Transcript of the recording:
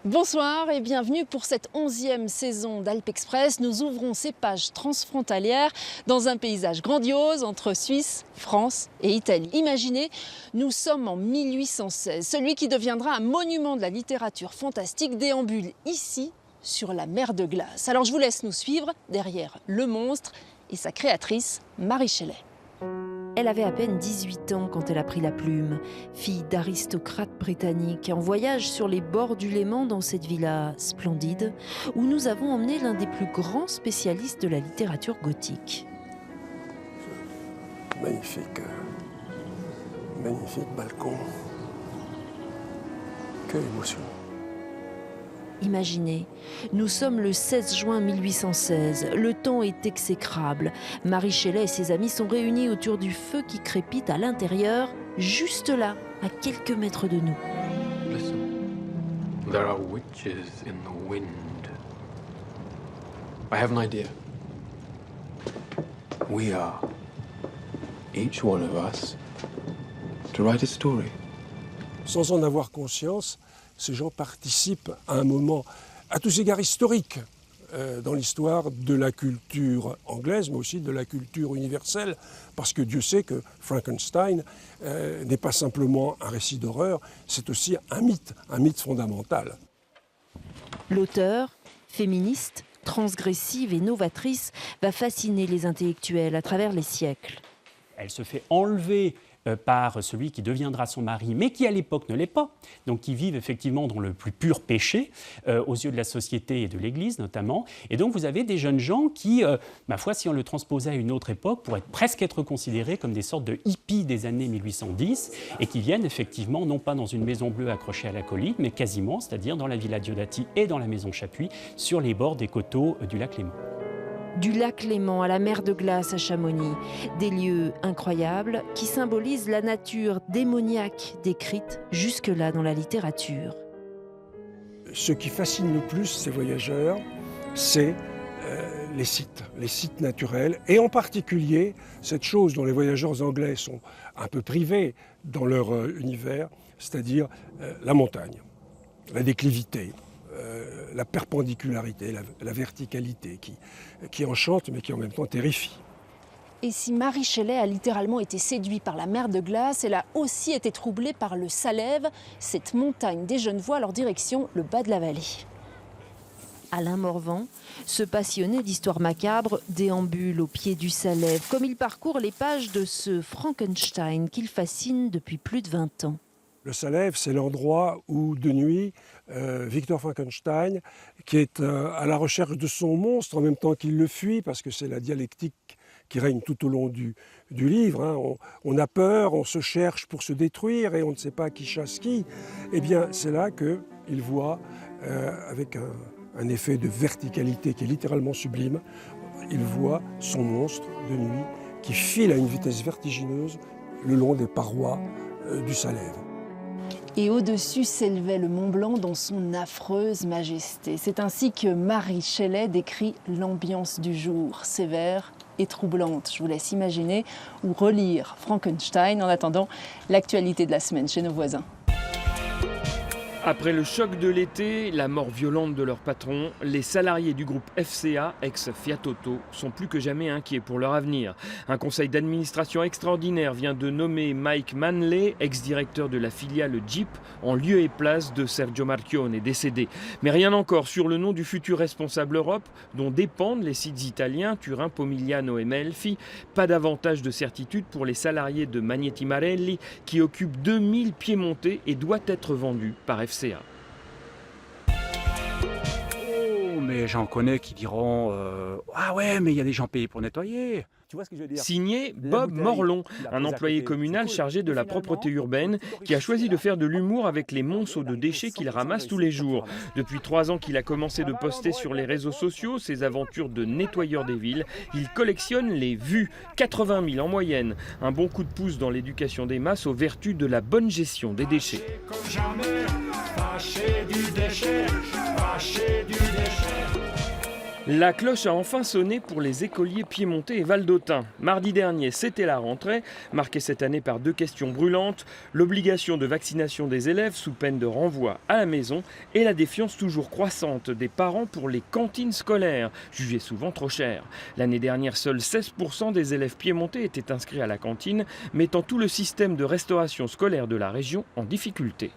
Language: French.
Bonsoir et bienvenue pour cette 11e saison d'Alpes Express. Nous ouvrons ces pages transfrontalières dans un paysage grandiose entre Suisse, France et Italie. Imaginez, nous sommes en 1816. Celui qui deviendra un monument de la littérature fantastique déambule ici sur la mer de glace. Alors je vous laisse nous suivre derrière le monstre et sa créatrice, Mary Shelley. Elle avait à peine 18 ans quand elle a pris la plume, fille d'aristocrate britannique, en voyage sur les bords du Léman dans cette villa splendide où nous avons emmené l'un des plus grands spécialistes de la littérature gothique. Magnifique balcon. Quelle émotion. Imaginez, nous sommes le 16 juin 1816, le temps est exécrable. Mary Shelley et ses amis sont réunis autour du feu qui crépite à l'intérieur, juste là, à quelques mètres de nous. Listen, there are witches in the wind. I have an idea. We are, each one of us, to write a story. Sans en avoir conscience, ces gens participent à un moment, à tous égards historique, dans l'histoire de la culture anglaise, mais aussi de la culture universelle, parce que Dieu sait que Frankenstein n'est pas simplement un récit d'horreur, c'est aussi un mythe fondamental. L'auteur, féministe, transgressive et novatrice, va fasciner les intellectuels à travers les siècles. Elle se fait enlever par celui qui deviendra son mari, mais qui à l'époque ne l'est pas, donc qui vivent effectivement dans le plus pur péché, aux yeux de la société et de l'Église notamment. Et donc vous avez des jeunes gens qui, ma foi, si on le transposait à une autre époque, pourraient presque être considérés comme des sortes de hippies des années 1810, et qui viennent effectivement, non pas dans une maison bleue accrochée à la colline, mais quasiment, c'est-à-dire dans la villa Diodati et dans la maison Chapuis, sur les bords des coteaux du lac Léman. Du lac Léman à la mer de glace à Chamonix, des lieux incroyables qui symbolisent la nature démoniaque décrite jusque-là dans la littérature. Ce qui fascine le plus ces voyageurs, c'est les sites naturels, et en particulier cette chose dont les voyageurs anglais sont un peu privés dans leur univers, c'est-à-dire la montagne, la déclivité. La perpendicularité, la verticalité qui enchante mais qui en même temps terrifie. Et si Mary Shelley a littéralement été séduite par la mer de glace, elle a aussi été troublée par le Salève, cette montagne des Genevois, leur direction, le bas de la vallée. Alain Morvan, ce passionné d'histoire macabre, déambule au pied du Salève, comme il parcourt les pages de ce Frankenstein qu'il fascine depuis plus de 20 ans. Le Salève, c'est l'endroit où, de nuit, Victor Frankenstein, qui est à la recherche de son monstre en même temps qu'il le fuit, parce que c'est la dialectique qui règne tout au long du livre. Hein. On a peur, on se cherche pour se détruire et on ne sait pas qui chasse qui. Eh bien, c'est là qu'il voit, avec un effet de verticalité qui est littéralement sublime, il voit son monstre de nuit qui file à une vitesse vertigineuse le long des parois du Salève. Et au-dessus s'élevait le Mont Blanc dans son affreuse majesté. C'est ainsi que Mary Shelley décrit l'ambiance du jour, sévère et troublante. Je vous laisse imaginer ou relire Frankenstein en attendant l'actualité de la semaine chez nos voisins. Après le choc de l'été, la mort violente de leur patron, les salariés du groupe FCA, ex-Fiat Auto, sont plus que jamais inquiets pour leur avenir. Un conseil d'administration extraordinaire vient de nommer Mike Manley, ex-directeur de la filiale Jeep, en lieu et place de Sergio Marchionne, décédé. Mais rien encore sur le nom du futur responsable Europe, dont dépendent les sites italiens, Turin, Pomigliano et Melfi. Pas davantage de certitude pour les salariés de Magneti Marelli, qui occupent 2000 pieds montés et doit être vendu par FCA. Oh, mais j'en connais qui diront ah ouais, mais il y a des gens payés pour nettoyer. Tu vois ce que je veux dire ? Signé Bob Morlon, un employé communal chargé de la propreté urbaine qui a choisi de faire de l'humour avec les monceaux de déchets qu'il ramasse tous les jours. Depuis 3 ans qu'il a commencé de poster sur les réseaux sociaux ses aventures de nettoyeur des villes, il collectionne les vues, 80 000 en moyenne. Un bon coup de pouce dans l'éducation des masses aux vertus de la bonne gestion des déchets. La cloche a enfin sonné pour les écoliers piémontais et valdôtains. Mardi dernier, c'était la rentrée, marquée cette année par 2 questions brûlantes, l'obligation de vaccination des élèves sous peine de renvoi à la maison et la défiance toujours croissante des parents pour les cantines scolaires, jugées souvent trop chères. L'année dernière, seuls 16% des élèves piémontais étaient inscrits à la cantine, mettant tout le système de restauration scolaire de la région en difficulté.